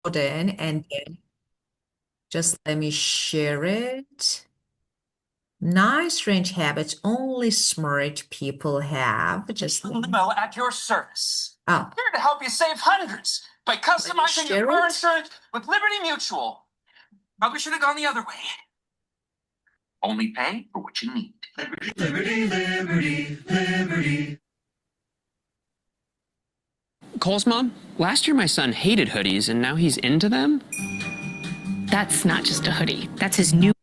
and then just let me share it. 9 strange habits only smart people have. Just Limo at your service. oh, Here to help you save hundreds by customizing your share car it. insurance with Liberty Mutual. Probably should have gone the other way. Only pay for what you need. Liberty, liberty, liberty, liberty. Cole's mom, last year my son hated hoodies and now he's into them? That's not just a hoodie. That's his new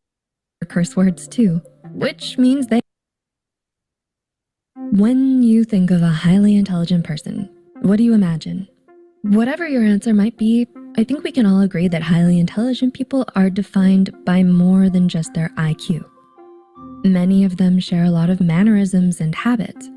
curse words too, which means they... When you think of a highly intelligent person, what do you imagine? Whatever your answer might be, I think we can all agree that highly intelligent people are defined by more than just their IQ. Many of them share a lot of mannerisms and habits.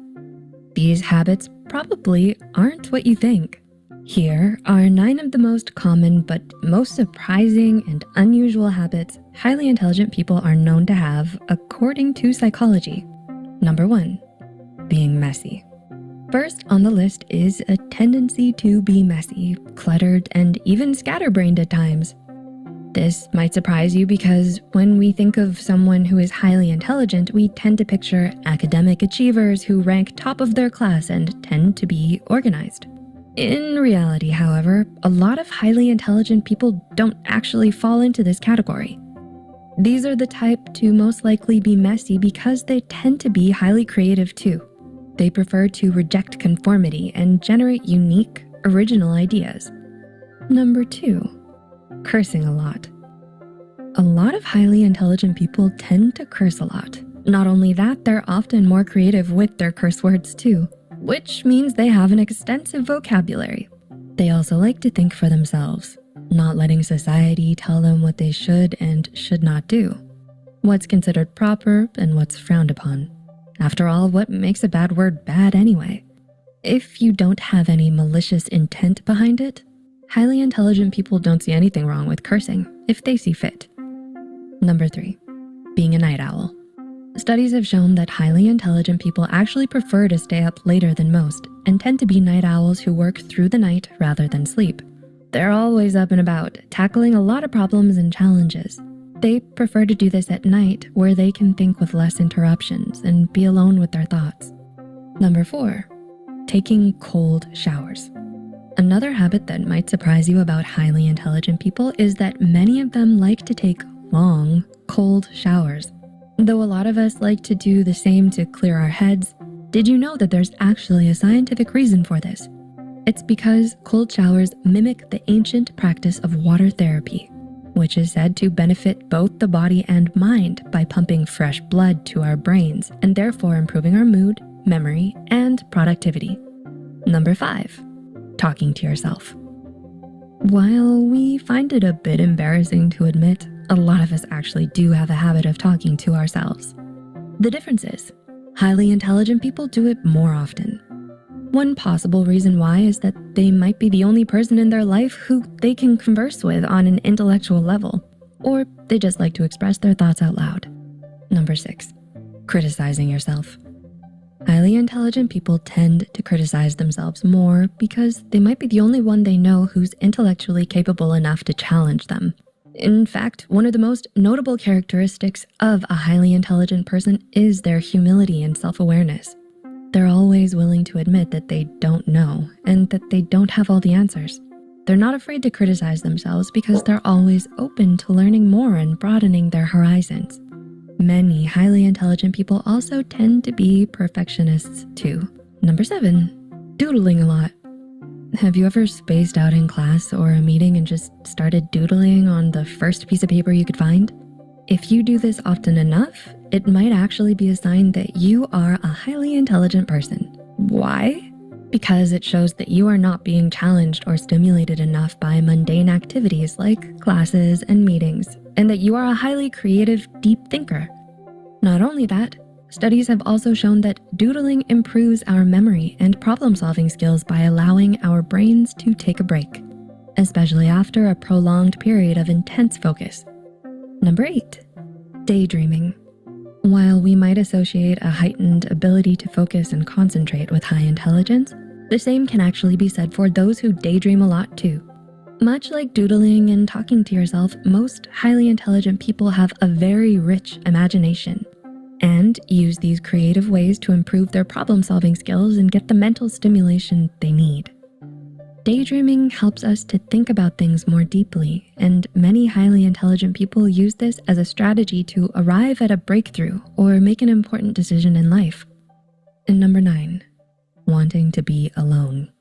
These habits probably aren't what you think. Here are 9 of the most common but most surprising and unusual habits highly intelligent people are known to have according to psychology. Number 1, being messy. First on the list is a tendency to be messy, cluttered, and even scatterbrained at times. This might surprise you because when we think of someone who is highly intelligent, we tend to picture academic achievers who rank top of their class and tend to be organized. In reality, however, a lot of highly intelligent people don't actually fall into this category. These are the type to most likely be messy because they tend to be highly creative too. They prefer to reject conformity and generate unique, original ideas. Number 2, cursing a lot. A lot of highly intelligent people tend to curse a lot. Not only that, they're often more creative with their curse words too, which means they have an extensive vocabulary. They also like to think for themselves, not letting society tell them what they should and should not do, what's considered proper and what's frowned upon. After all, what makes a bad word bad anyway? If you don't have any malicious intent behind it, highly intelligent people don't see anything wrong with cursing if they see fit. Number 3, being a night owl. Studies have shown that highly intelligent people actually prefer to stay up later than most and tend to be night owls who work through the night rather than sleep. They're always up and about, tackling a lot of problems and challenges. They prefer to do this at night where they can think with less interruptions and be alone with their thoughts. Number 4, taking cold showers. Another habit that might surprise you about highly intelligent people is that many of them like to take long, cold showers. Though a lot of us like to do the same to clear our heads, did you know that there's actually a scientific reason for this? It's because cold showers mimic the ancient practice of water therapy, which is said to benefit both the body and mind by pumping fresh blood to our brains and therefore improving our mood, memory, and productivity. Number 5, talking to yourself. While we find it a bit embarrassing to admit, a lot of us actually do have a habit of talking to ourselves. The difference is, highly intelligent people do it more often. One possible reason why is that they might be the only person in their life who they can converse with on an intellectual level, or they just like to express their thoughts out loud. Number 6, criticizing yourself. Highly intelligent people tend to criticize themselves more because they might be the only one they know who's intellectually capable enough to challenge them. In fact, one of the most notable characteristics of a highly intelligent person is their humility and self-awareness. They're always willing to admit that they don't know and that they don't have all the answers. They're not afraid to criticize themselves because they're always open to learning more and broadening their horizons. Many highly intelligent people also tend to be perfectionists too. Number 7, doodling a lot. Have you ever spaced out in class or a meeting and just started doodling on the first piece of paper you could find? If you do this often enough, it might actually be a sign that you are a highly intelligent person. Why? Because it shows that you are not being challenged or stimulated enough by mundane activities like classes and meetings, and that you are a highly creative, deep thinker. Not only that, studies have also shown that doodling improves our memory and problem-solving skills by allowing our brains to take a break, especially after a prolonged period of intense focus. Number 8, daydreaming. While we might associate a heightened ability to focus and concentrate with high intelligence, the same can actually be said for those who daydream a lot too. Much like doodling and talking to yourself, most highly intelligent people have a very rich imagination and use these creative ways to improve their problem-solving skills and get the mental stimulation they need. Daydreaming helps us to think about things more deeply, and many highly intelligent people use this as a strategy to arrive at a breakthrough or make an important decision in life. And number 9, wanting to be alone.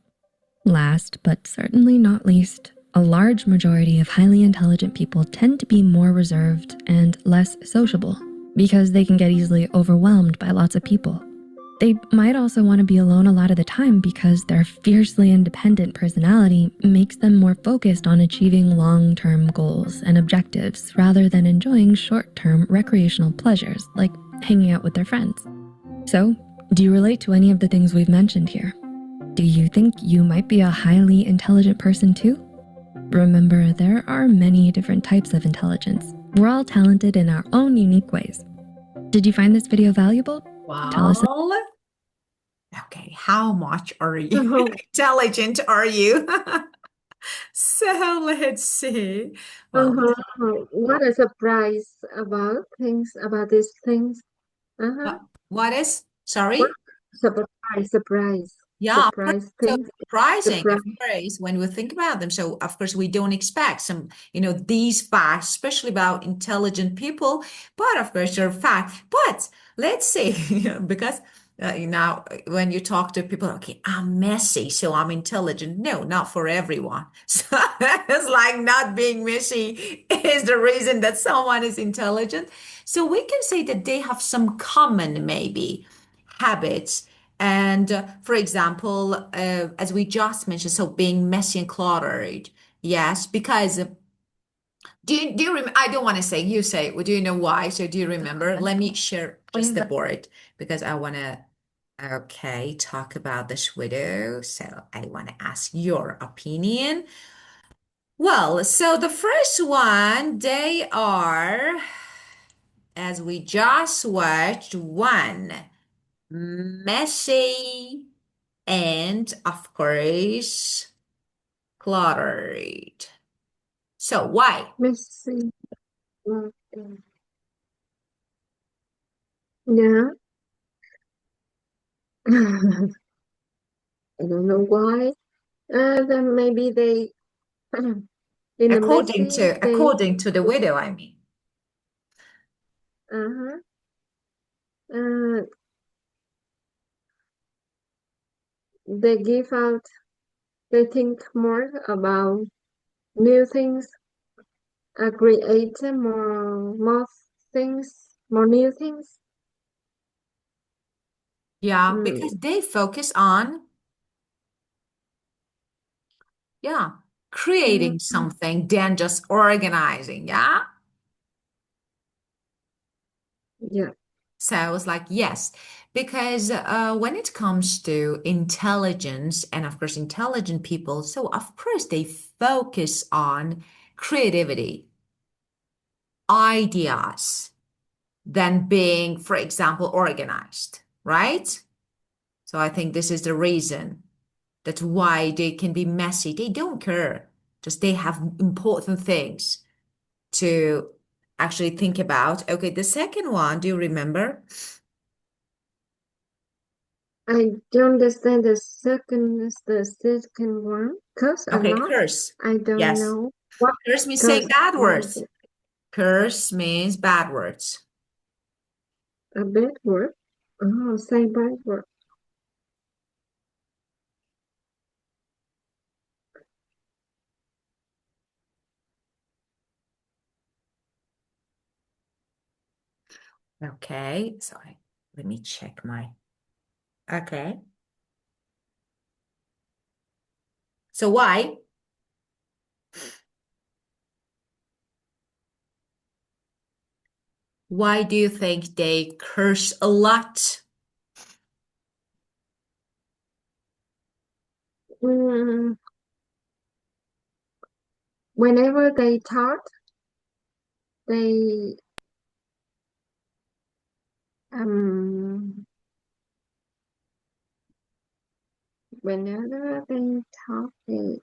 Last, but certainly not least, a large majority of highly intelligent people tend to be more reserved and less sociable because they can get easily overwhelmed by lots of people. They might also want to be alone a lot of the time because their fiercely independent personality makes them more focused on achieving long-term goals and objectives rather than enjoying short-term recreational pleasures like hanging out with their friends. So, do you relate to any of the things we've mentioned here? Do you think you might be a highly intelligent person too? Remember, there are many different types of intelligence. We're all talented in our own unique ways. Did you find this video valuable? Tell us. Okay, how much are you Oh, intelligent are you? So let's see. Well, what a surprise about these things. what is, What sorry? surprise Yeah, of course, so things. surprising, of Surprise. course, when we think about them. So, of course, we don't expect some, these facts, especially about intelligent people. But of course, they're facts. But let's say, because now when you talk to people, okay, I'm messy, so I'm intelligent. No, not for everyone. So it's like not being messy is the reason that someone is intelligent. So we can say that they have some common, maybe, habits and for example, as we just mentioned, so being messy and cluttered. Yes, because do you I don't want to say, you say, well, do you know why? So do you remember? Let me share just the board because I want to, okay, talk about this widow. So I want to ask your opinion. Well, so the first one, they are, as we just watched, one, messy and of course cluttered. So why? Messy. Yeah. I don't know why. Then maybe they in the According messy to according to the widow, I mean. uh-huh. Uh, they give out. They think more about new things. Create more things, more new things. Yeah, because Mm. they focus on, yeah, creating Mm. something than just organizing. Yeah. Yeah. So I was like, yes, because when it comes to intelligence and of course intelligent people, so of course they focus on creativity, ideas, than being, for example, organized, right? So I think this is the reason that's why they can be messy. They don't care. Just they have important things to actually think about. Okay, the second one, do you remember? I don't understand the second one. Curse a Okay, lot. curse. I don't Yes. know what Curse means saying curse bad means. words. Curse means bad words. A bad word. Oh, say bad word. Okay, sorry. Let me check my. Okay. So why? Why do you think they curse a lot? Mm, whenever they talk, they um whenever they talk, they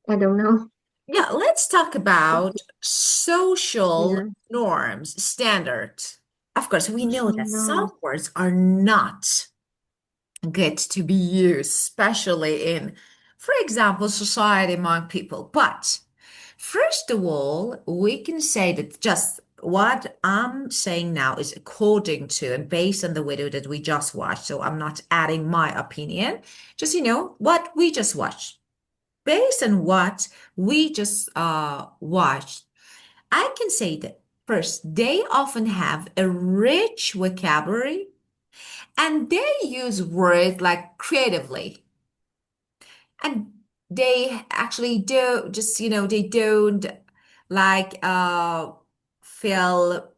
I don't know. Yeah, let's talk about social Yeah. norms, standards. Of course, we know Social that some norms. words are not good to be used, especially in, for example, society among people. But first of all, we can say that just what I'm saying now is according to and based on the video that we just watched. So I'm not adding my opinion, just, what we just watched. Based on what we just watched, I can say that first, they often have a rich vocabulary and they use words like creatively. And they actually do just, they don't like feel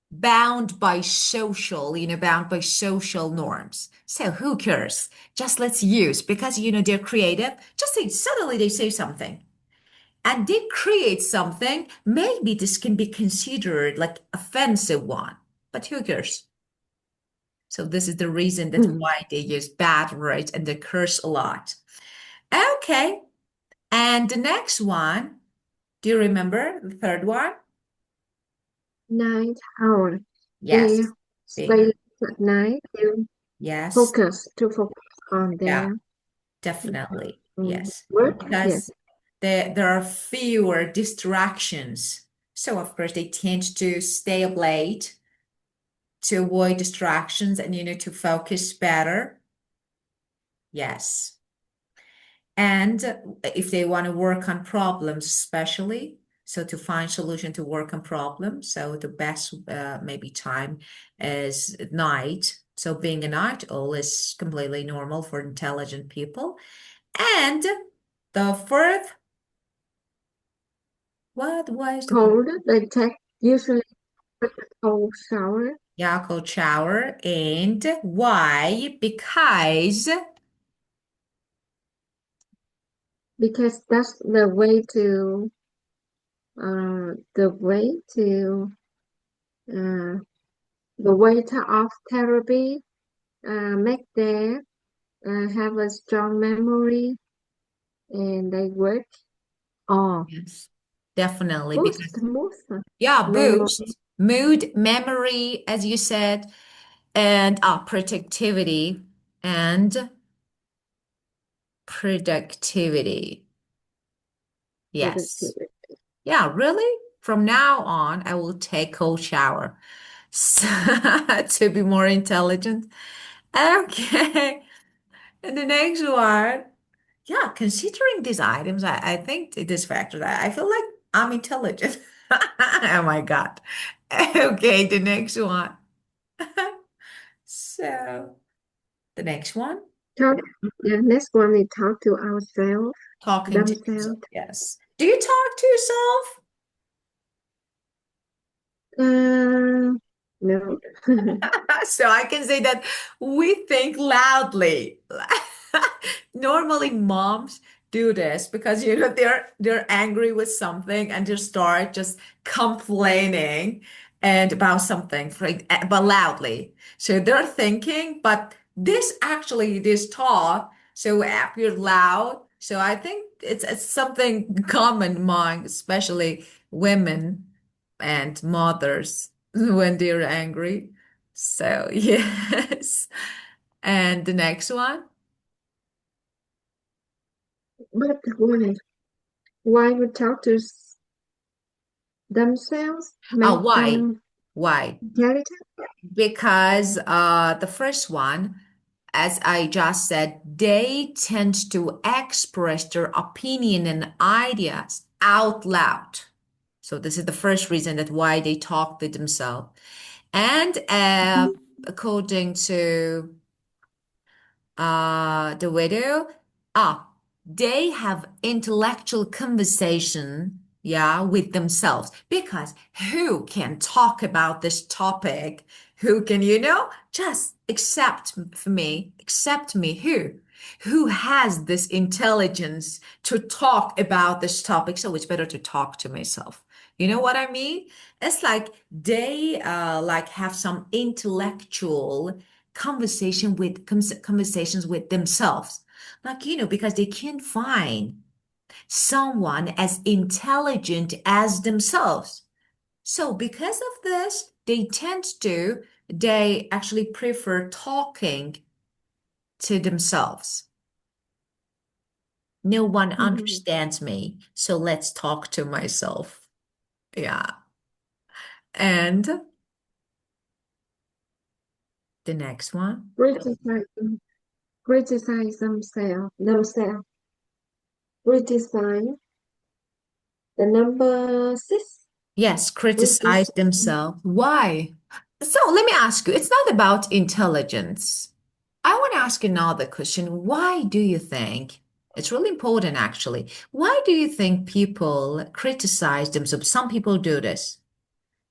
bound by social norms. So who cares? Just let's use because they're creative. Just say suddenly they say something and they create something. Maybe this can be considered like offensive one, but who cares? So this is the reason that why they use bad words and they curse a lot. Okay. And the next one, do you remember the third one? Night owl. They Yes. stay Being, at night yes. to focus on Yeah, their definitely. Yes. work. Yes. Because there are fewer distractions. So of course they tend to stay up late to avoid distractions and to focus better. Yes. And if they want to work on problems, especially, so to find solution to work on problems, so the best maybe time is at night. So being a night owl is completely normal for intelligent people. And the fourth, what was the fourth? Cold. They take usually a cold shower Yeah, cold shower. And why? because that's the way to uh, the way to off therapy make them have a strong memory and they work on Yes, definitely. boost Because yeah, memory. boost mood, memory, as you said, and productivity and productivity. Yes. Productivity. Yeah, really? From now on, I will take cold shower to be more intelligent. Okay. And the next one, yeah, considering these items, I think this factor that I feel like I'm intelligent. Oh my God. Okay, the next one. So the next one, Talk, the next one we talk to ourselves, talking to yourself. themselves. Yes. Do you talk to yourself? No. So I can say that we think loudly. Normally, moms do this because they're angry with something and they start just complaining and about something, but loudly. So they're thinking, but this talk, so appear loud. So I think it's something common among especially women and mothers when they're angry. So, yes. And the next one? But why we talk to themselves Oh, make why? them Why? intelligent? Because the first one, as I just said, they tend to express their opinion and ideas out loud. So this is the first reason that why they talk to themselves. And according to the video, ah, they have intellectual conversation, yeah, with themselves. Because who can talk about this topic? Who can, just accept me, who has this intelligence to talk about this topic? So it's better to talk to myself. You know what I mean? It's like they like have some intellectual conversations with themselves, like because they can't find someone as intelligent as themselves. So because of this, they actually prefer talking to themselves. No one understands me, so let's talk to myself. Yeah. And the next one. Criticize themselves. Criticize. The number 6. Yes, criticize Criticize. themselves. Why? So let me ask you, it's not about intelligence. I want to ask you another question. Why do you think, it's really important actually, why do you think people criticize themselves? Some people do this.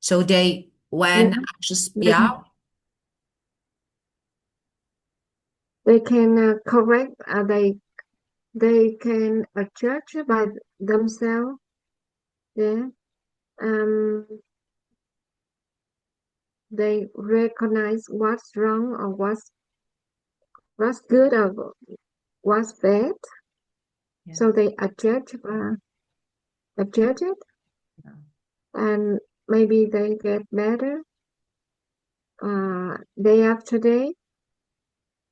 So they, Yeah, when just, they, yeah, they can correct. They can judge by themselves. Yeah. Um. They recognize what's wrong or what's good or what's bad. yeah, So they adjust it, yeah. and maybe they get better day after day Yeah.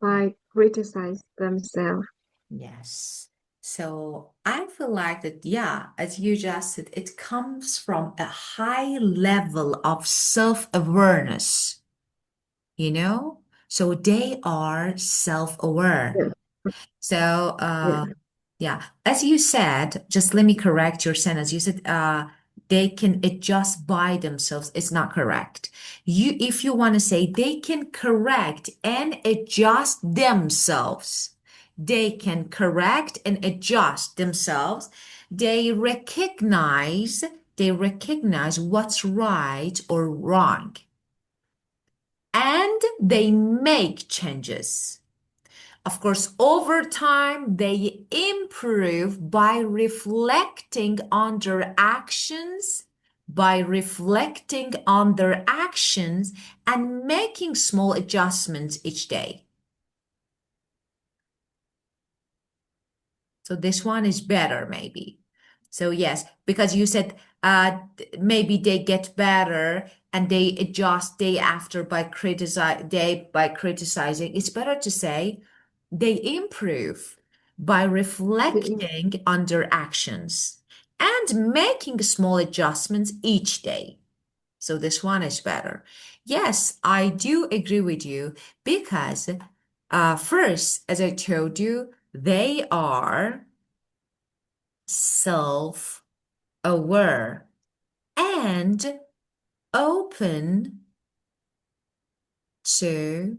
by criticize themselves. Yes. So I feel like that, yeah, as you just said, it comes from a high level of self-awareness, you know? So they are self-aware. Yeah, So, yeah, yeah, as you said, just let me correct your sentence. You said they can adjust by themselves. It's not correct. If you want to say they can correct and adjust themselves, they can correct and adjust themselves. They recognize what's right or wrong, and they make changes. Of course, over time, they improve by reflecting on their actions, and making small adjustments each day. So this one is better, maybe. So yes, because you said maybe they get better and they adjust day after by criticizing. It's better to say they improve by the, reflecting on their actions and making small adjustments each day. So this one is better. Yes, I do agree with you because first, as I told you, they are self-aware and open to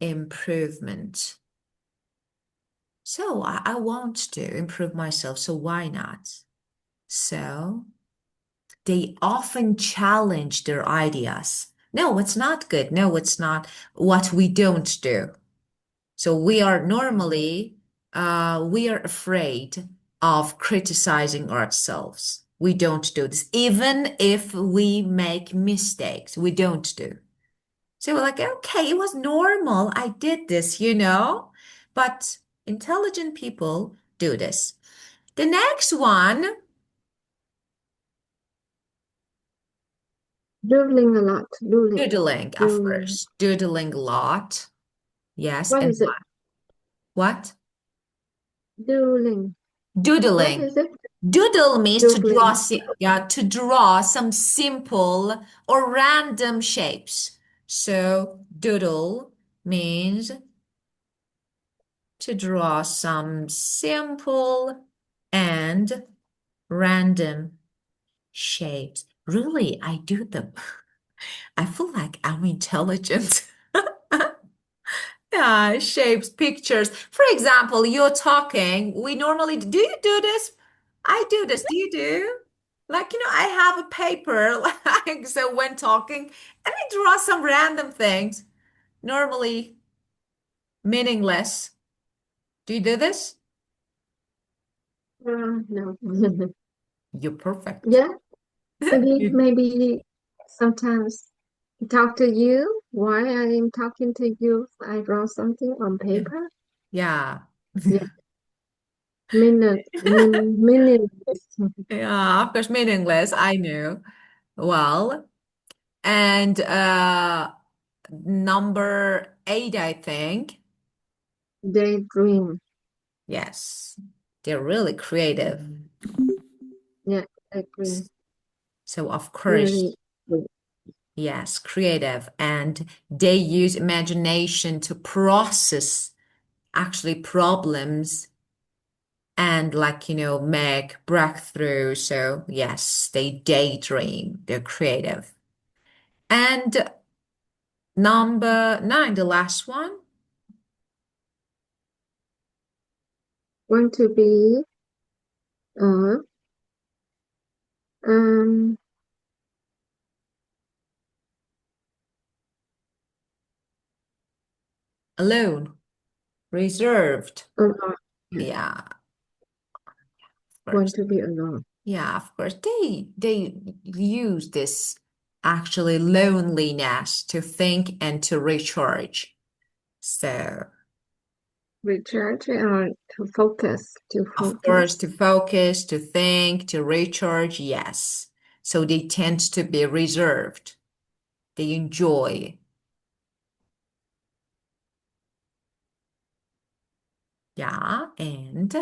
improvement. So I want to improve myself, so why not? So they often challenge their ideas. No, it's not good. No, it's not what we don't do. So we are normally, we are afraid of criticizing ourselves. We don't do this. Even if we make mistakes, we don't do. So we're like, okay, it was normal. I did this, you know? But intelligent people do this. The next one, doodling a lot. doodling, of Doodling. course. Doodling a lot. Yes. What And is it? what? Doodling. What Doodling. is it? Doodle means to draw, Doodling. yeah, to draw some simple or random shapes. So doodle means to draw some simple and random shapes. Really, I do them. I feel like I'm intelligent. Yeah, shapes, pictures. For example, you're talking. We normally do you do this? I do this. Do you do? Like, I have a paper, like, so when talking, and I draw some random things, normally meaningless. Do you do this? No. You're perfect. Yeah, maybe sometimes talk to you while I am talking to you. I draw something on paper. Yeah. Yeah, Meaningless. Yeah, of course, meaningless. I knew. Well, and number 8, I think. Daydream. Yes, they're really creative. Yeah, daydream. So, of course, Really good. yes, creative. And they use imagination to process actually problems and, like, make breakthrough. So, yes, they daydream, they're creative. And number 9, the last one, Want to be uh um alone, reserved. alone. Yeah. Yeah, of Want course. to be alone. Yeah, of course. They use this actually loneliness to think and to recharge. So, Recharge or to focus. To of course, focus. to focus, to think, to recharge, yes. So they tend to be reserved. They enjoy. Yeah, and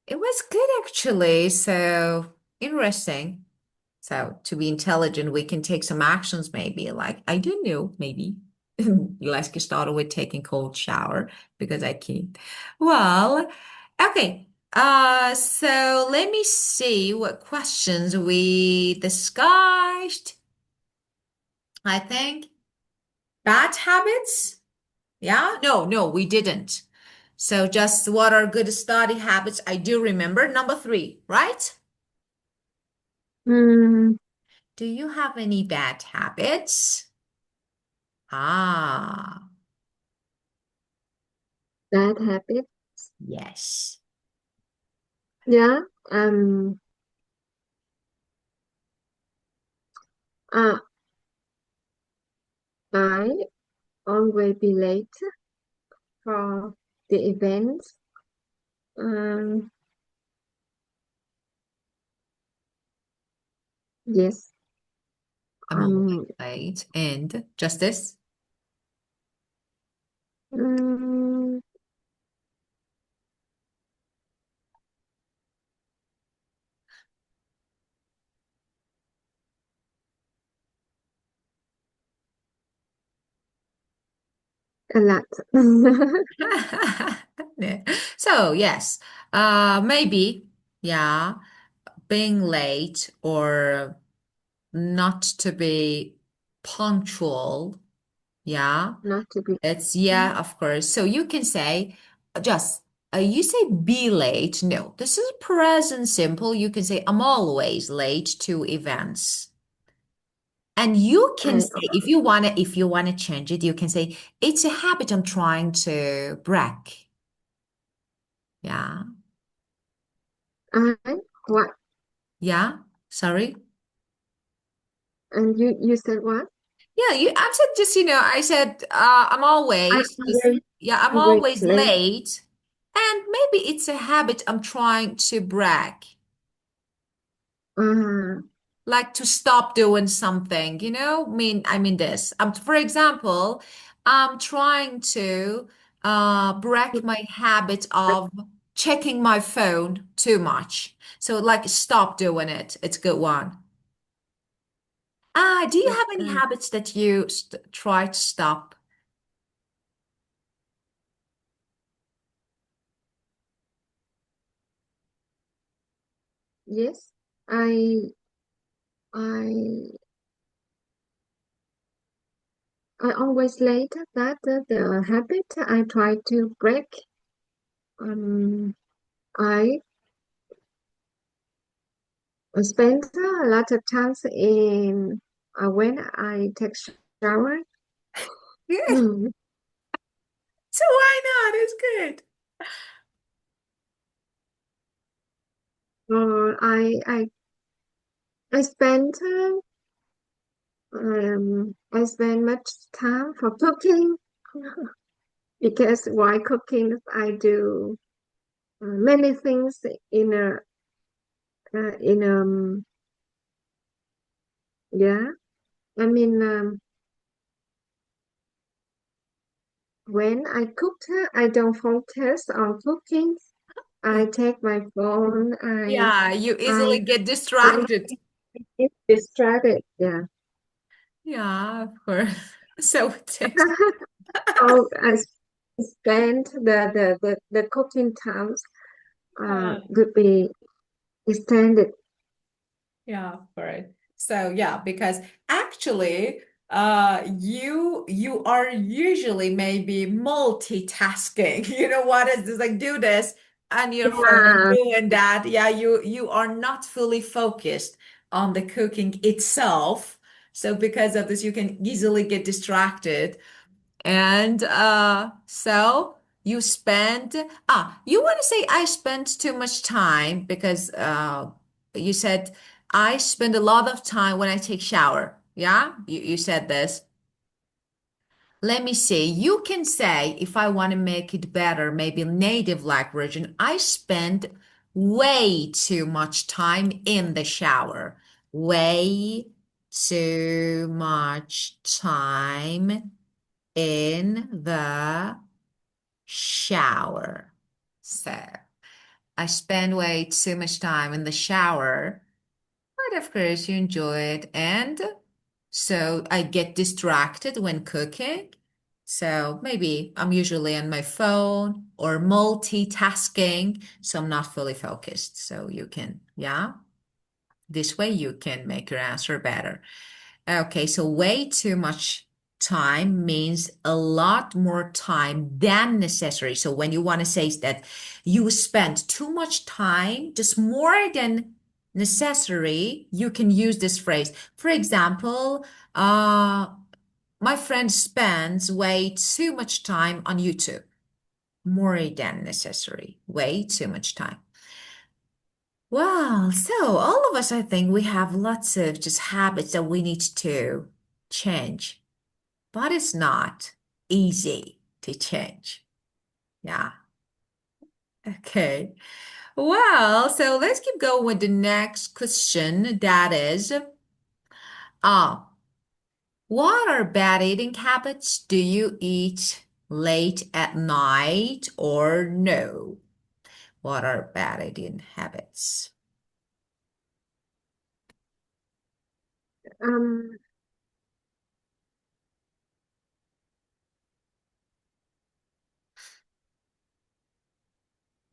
it was good actually. So interesting. So to be intelligent, we can take some actions maybe. Like I don't know, maybe let's get started with taking cold shower because I can't. Well, okay. So let me see what questions we discussed. I think bad habits. Yeah, no, we didn't. So just what are good study habits? I do remember number 3, right? Hmm, Do you have any bad habits? Ah, bad habit. yes. Yeah. Um. Uh, I always be late for the events. Um. Yes. I'm always Um. late. And justice? mm, a lot. Yeah. So yes, maybe, yeah, being late or not to be punctual. Yeah, Not to be. it's yeah, of course. So you can say just you say be late. No, this is present simple. You can say I'm always late to events. And you can I say if you wanna change it, you can say it's a habit I'm trying to break. Yeah. I what? Yeah. Sorry. And you said what? Yeah, I said just, I said I'm I always just always yeah, I'm always always late. late. And maybe it's a habit I'm trying to break. Uh, Like to stop doing something, I mean this. For example, I'm trying to break my habit of checking my phone too much. So like stop doing it. It's a good one. Do you have any uh, habits that you st try to stop? yes. I I I always late. That the habit I try to break. Um, I spend a lot of times in when I take shower. Mm. So why not? It's good. Or I spend I spend much time for cooking because while cooking I do many things in a in yeah. I mean, when I cook, I don't focus on cooking. Yeah. I take my phone. Yeah, you I easily get I distracted. get distracted. Yeah. Yeah, of course. So it is. Oh, I spend the cooking times could be extended. Yeah, correct. So yeah, because actually, you are usually maybe multitasking. You know what is this? Like do this on your phone, Yeah. doing that. Yeah, you are not fully focused on the cooking itself. So because of this, you can easily get distracted. And so you spend you want to say I spend too much time because you said I spend a lot of time when I take shower. Yeah, you said this. Let me see. You can say if I want to make it better, maybe native like version, I spend way too much time in the shower. Way too much time in the shower. So I spend way too much time in the shower, but of course you enjoy it. And so I get distracted when cooking. So maybe I'm usually on my phone or multitasking, so I'm not fully focused. So you can, yeah, this way you can make your answer better. Okay, so way too much time means a lot more time than necessary. So when you want to say that you spend too much time, just more than necessary, you can use this phrase. For example, my friend spends way too much time on YouTube. More than necessary, way too much time. Well, so all of us, I think we have lots of just habits that we need to change, but it's not easy to change. Yeah. Okay. Well, so let's keep going with the next question. That is, uh, what are bad eating habits? Do you eat late at night or no? What are bad eating habits? Um,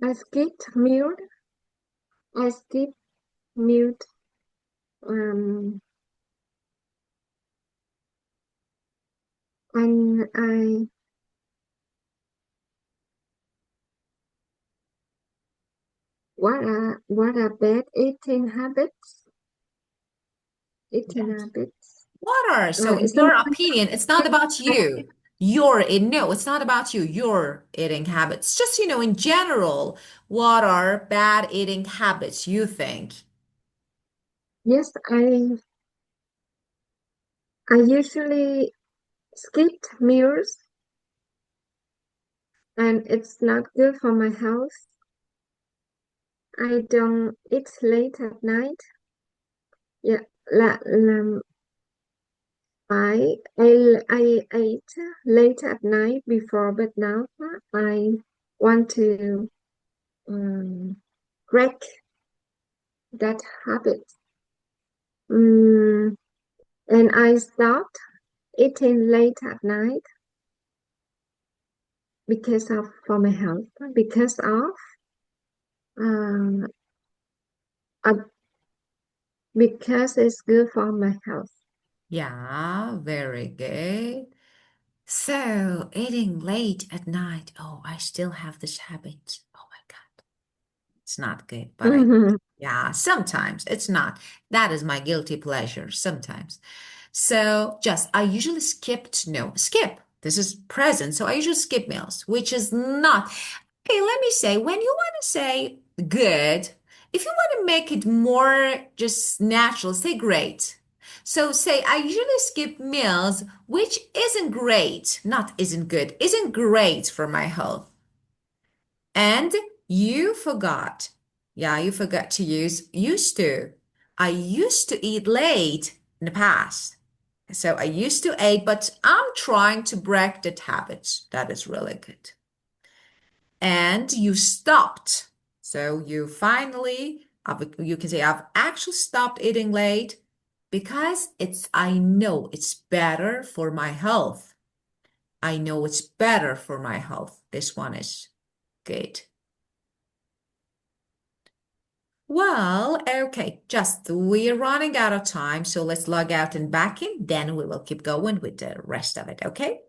I skipped mute. I skip mute. Um, and what are bad eating habits? Eating habits. What are, so in your Sometimes opinion, it's not about I, you. Your in no, it's not about you, your eating habits. Just, in general, what are bad eating habits you think? yes, I usually skip meals, and it's not good for my health. I don't eat late at night. Yeah, I ate late at night before, but now I want to break that habit. Mm, and I stopped eating late at night because of for my health, because of um, uh, because it's good for my health. Yeah, very good. So, eating late at night. Oh, I still have this habit. Oh my God. It's not good, but yeah, sometimes it's not. That is my guilty pleasure sometimes. So just, I usually skip. This is present. So I usually skip meals, which is not. Okay, let me say, when you want to say good, if you want to make it more just natural, say great. So say, I usually skip meals, which isn't great, not isn't good, isn't great for my health. And You forgot. Yeah, you forgot to use used to. I used to eat late in the past. So I used to eat, but I'm trying to break that habit. That is really good. And you stopped. So you finally, you can say, I've actually stopped eating late because I know it's better for my health. I know it's better for my health. This one is good. Well, okay, just we're running out of time, so let's log out and back in. Then we will keep going with the rest of it, okay?